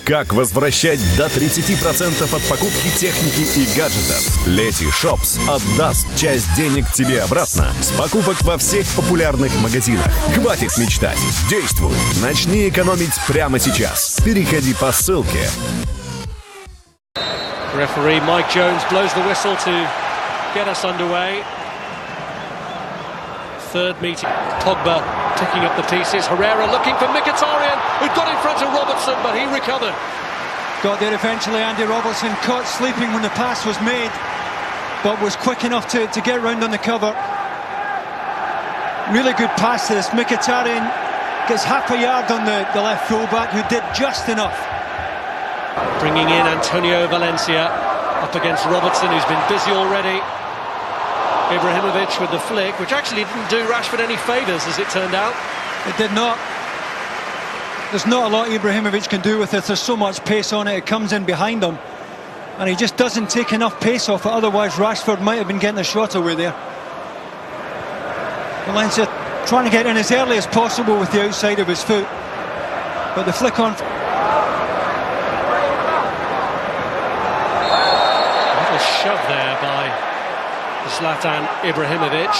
Как возвращать до 30% от покупки техники и гаджетов? Leti Shops отдаст часть денег тебе обратно с покупок во всех популярных магазинах. Хватит мечтать. Действуй. Начни экономить прямо сейчас. Переходи по ссылке. Referee Mike Jones blows the whistle to get us underway. Third meeting. Pogba picking up the pieces. Herrera looking for Mkhitaryan, who got in front of Robertson, but he recovered. Got there eventually. Andy Robertson caught sleeping when the pass was made, but was quick enough to get round on the cover. Really good pass to this. Mkhitaryan gets half a yard on the left fullback, who did just enough. Bringing in Antonio Valencia up against Robertson, who's been busy already. Ibrahimovic with the flick, which actually didn't do Rashford any favours, as it turned out. It did not. There's not a lot Ibrahimovic can do with it. There's so much pace on it. It comes in behind him, and he just doesn't take enough pace off it. Otherwise, Rashford might have been getting a shot away there. Valencia trying to get in as early as possible with the outside of his foot, but the flick on. A little shove there by Zlatan Ibrahimovic,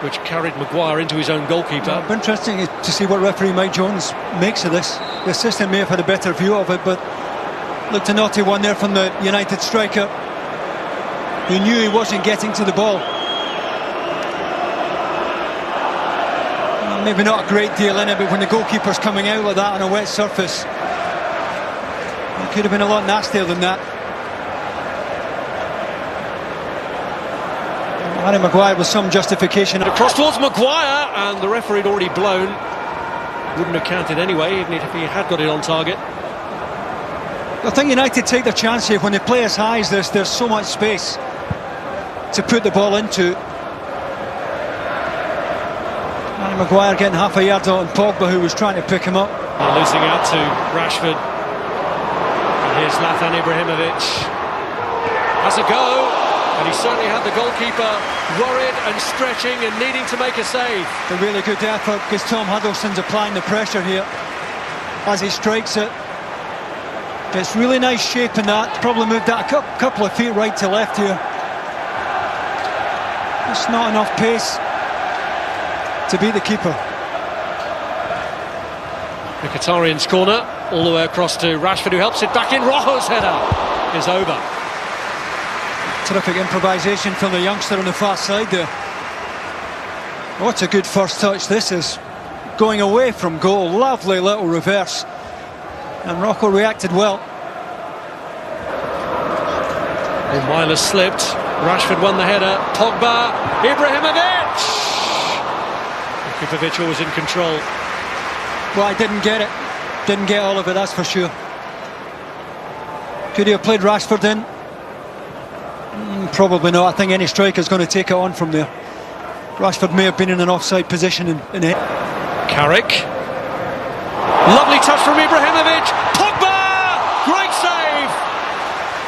which carried Maguire into his own goalkeeper. It'll be interesting to see what referee Mike Jones makes of this. The assistant may have had a better view of it, but looked a naughty one there from the United striker, who knew he wasn't getting to the ball. Well, maybe not a great deal in it, but when the goalkeeper's coming out like that on a wet surface, it could have been a lot nastier than that. Harry Maguire with some justification. Across towards Maguire, and the referee had already blown. Wouldn't have counted anyway, even if he had got it on target. I think United take their chance here. When they play as high as this, there's so much space to put the ball into. Harry Maguire getting half a yard on Pogba, who was trying to pick him up. Losing out to Rashford. And here's Zlatan Ibrahimovic. Has a go. And he certainly had the goalkeeper worried and stretching and needing to make a save. A really good effort, because Tom Huddleston's applying the pressure here as he strikes it. Gets really nice shape in that. Probably moved that a couple of feet right to left here. Just not enough pace to beat the keeper. Mkhitaryan's corner, all the way across to Rashford, who helps it back in. Rojo's header is over. Terrific improvisation from the youngster on the far side there. What a good first touch this is. Going away from goal, lovely little reverse. And Rocco reacted well. Oh, Myler slipped. Rashford won the header. Pogba, Ibrahimovic! Ibrahimovic was in control. Well, I didn't get it. Didn't get all of it, that's for sure. Could he have played Rashford in? Probably not. I think any striker's going to take it on from there. Rashford may have been in an offside position in it. Carrick. Lovely touch from Ibrahimovic. Pogba! Great save!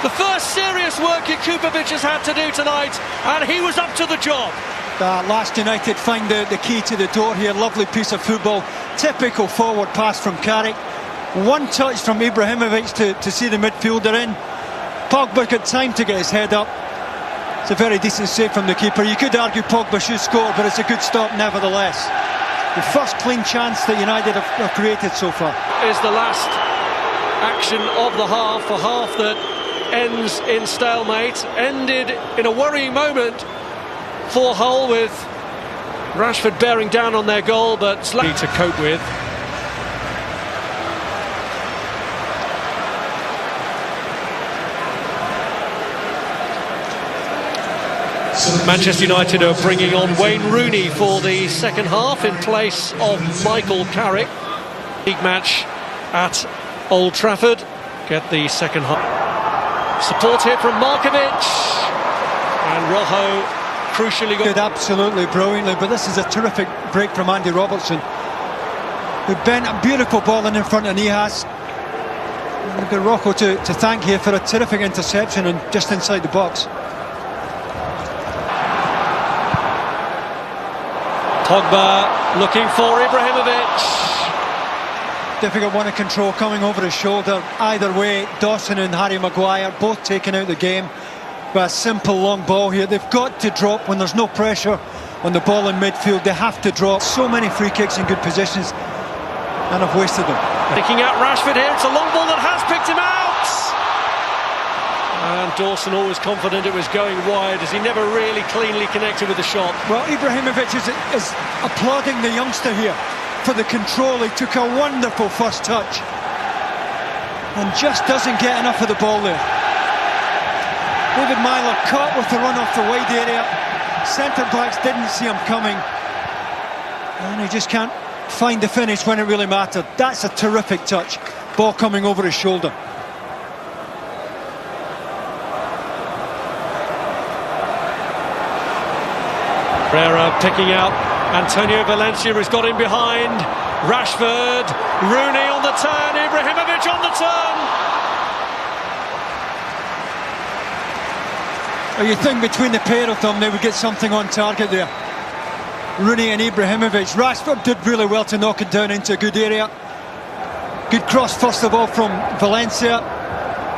The first serious work Kupovic has had to do tonight, and he was up to the job. Last United find the key to the door here. Lovely piece of football. Typical forward pass from Carrick. One touch from Ibrahimovic to see the midfielder in. Pogba got time to get his head up. It's a very decent save from the keeper. You could argue Pogba should score, but it's a good stop nevertheless. The first clean chance that United have created so far. Is the last action of the half, a half that ends in stalemate. Ended in a worrying moment for Hull, with Rashford bearing down on their goal, but slightly to cope with. Manchester United are bringing on Wayne Rooney for the second half in place of Michael Carrick. League match at Old Trafford. Get the second half. Support here from Markovic. And Rojo crucially got... Did absolutely brilliantly, but this is a terrific break from Andy Robertson, who bent a beautiful ball in front of Nihas. We've got Rocco to thank here for a terrific interception and just inside the box. Pogba looking for Ibrahimovic. Difficult one to control, coming over his shoulder. Either way, Dawson and Harry Maguire both taken out the game by a simple long ball here. They've got to drop when there's no pressure on the ball in midfield. They have to drop. So many free kicks in good positions, and have wasted them. Picking out Rashford here. It's a long ball that has picked him out. And Dawson always confident it was going wide, as he never really cleanly connected with the shot. Well, Ibrahimovic is applauding the youngster here for the control. He took a wonderful first touch and just doesn't get enough of the ball there. David Myler caught with the run off the wide area. Centre-backs didn't see him coming, and he just can't find the finish when it really mattered. That's a terrific touch. Ball coming over his shoulder. Pereira picking out Antonio Valencia, who's got in behind. Rashford, Rooney on the turn, Ibrahimovic on the turn. Well, you think between the pair of them they would get something on target there. Rooney and Ibrahimovic. Rashford did really well to knock it down into a good area. Good cross first of all from Valencia.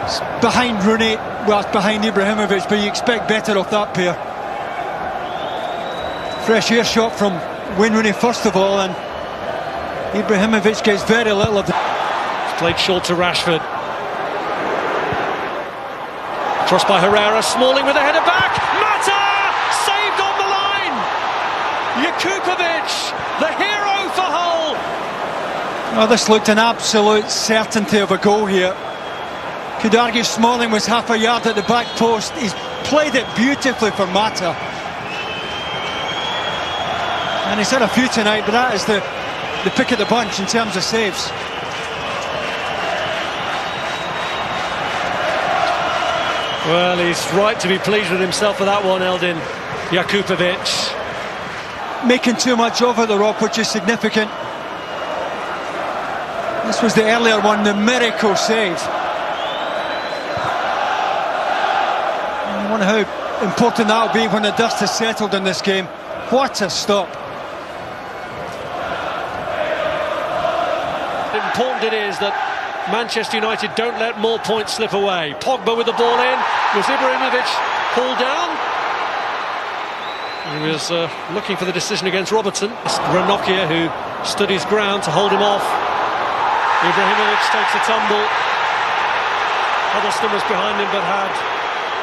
It's behind Rooney, well, it's behind Ibrahimovic, but you expect better of that pair. Fresh air shot from Wayne Rooney first of all, and Ibrahimovic gets very little of the... It's played short to Rashford. Crossed by Herrera, Smalling with a header back. Matcha! Saved on the line! Jakupovic, the hero for Hull! Oh, this looked an absolute certainty of a goal here. Could argue Smalling was half a yard at the back post. He's played it beautifully for Matcha. And he's had a few tonight, but that is the pick of the bunch in terms of saves. Well, he's right to be pleased with himself for that one, Eldin. Jakupovic. Making too much of it, the Rock, which is significant. This was the earlier one, the miracle save. I wonder how important that'll be when the dust has settled in this game. What a stop. Important it is that Manchester United don't let more points slip away. Pogba with the ball in. Was Ibrahimovic pulled down? He was looking for the decision against Robertson. Ranocchia, who stood his ground to hold him off. Ibrahimovic takes a tumble. Huddleston was behind him, but had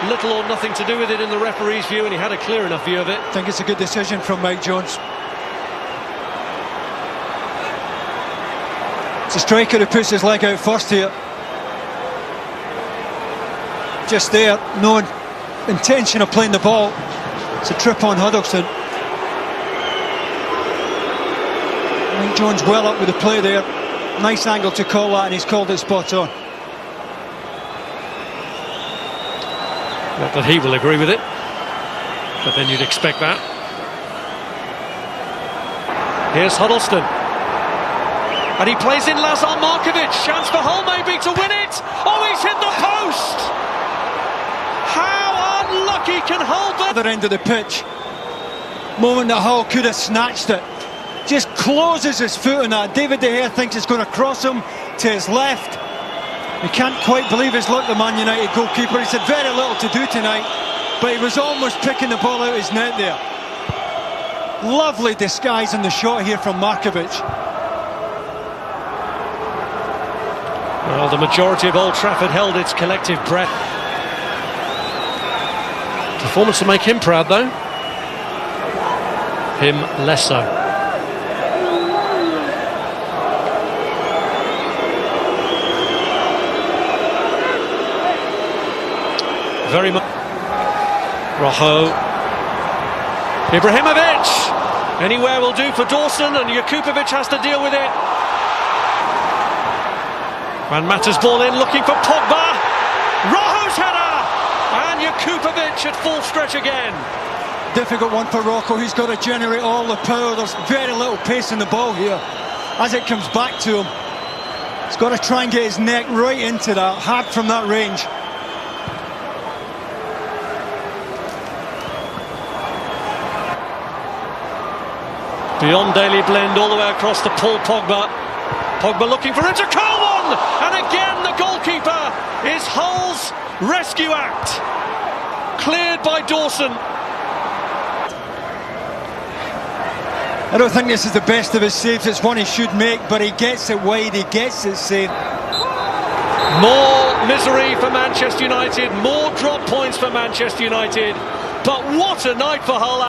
little or nothing to do with it in the referee's view, and he had a clear enough view of it. I think it's a good decision from Mike Jones. It's a striker who puts his leg out first here. Just there, no intention of playing the ball. It's a trip on Huddleston. Mike Jones well up with the play there. Nice angle to call that, and he's called it spot on. Not that he will agree with it, but then you'd expect that. Here's Huddleston. And he plays in Lazar Markovic. Chance for Hull maybe to win it. Oh, he's hit the post! How unlucky can Hull be? Other end of the pitch. Moment that Hull could have snatched it. Just closes his foot on that. David De Gea thinks it's going to cross him to his left. He can't quite believe his luck, the Man United goalkeeper. He's had very little to do tonight, but he was almost picking the ball out of his net there. Lovely disguise in the shot here from Markovic. Well, the majority of Old Trafford held its collective breath. Performance to make him proud, though. Him less so. Very much. Rojo. Ibrahimovic! Anywhere will do for Dawson, and Jakupovic has to deal with it. And Matta's ball in, looking for Pogba. Rojo's header! And Jakupovic at full stretch again. Difficult one for Rocco. He's got to generate all the power. There's very little pace in the ball here. As it comes back to him, he's got to try and get his neck right into that, hard from that range. Beyond Daily Blend, all the way across to Paul Pogba. Pogba looking for it to Coleman, and again the goalkeeper is Hull's rescue act. Cleared by Dawson. I don't think this is the best of his saves. It's one he should make, but he gets it wide, he gets it safe. More misery for Manchester United, more drop points for Manchester United, but what a night for Hull.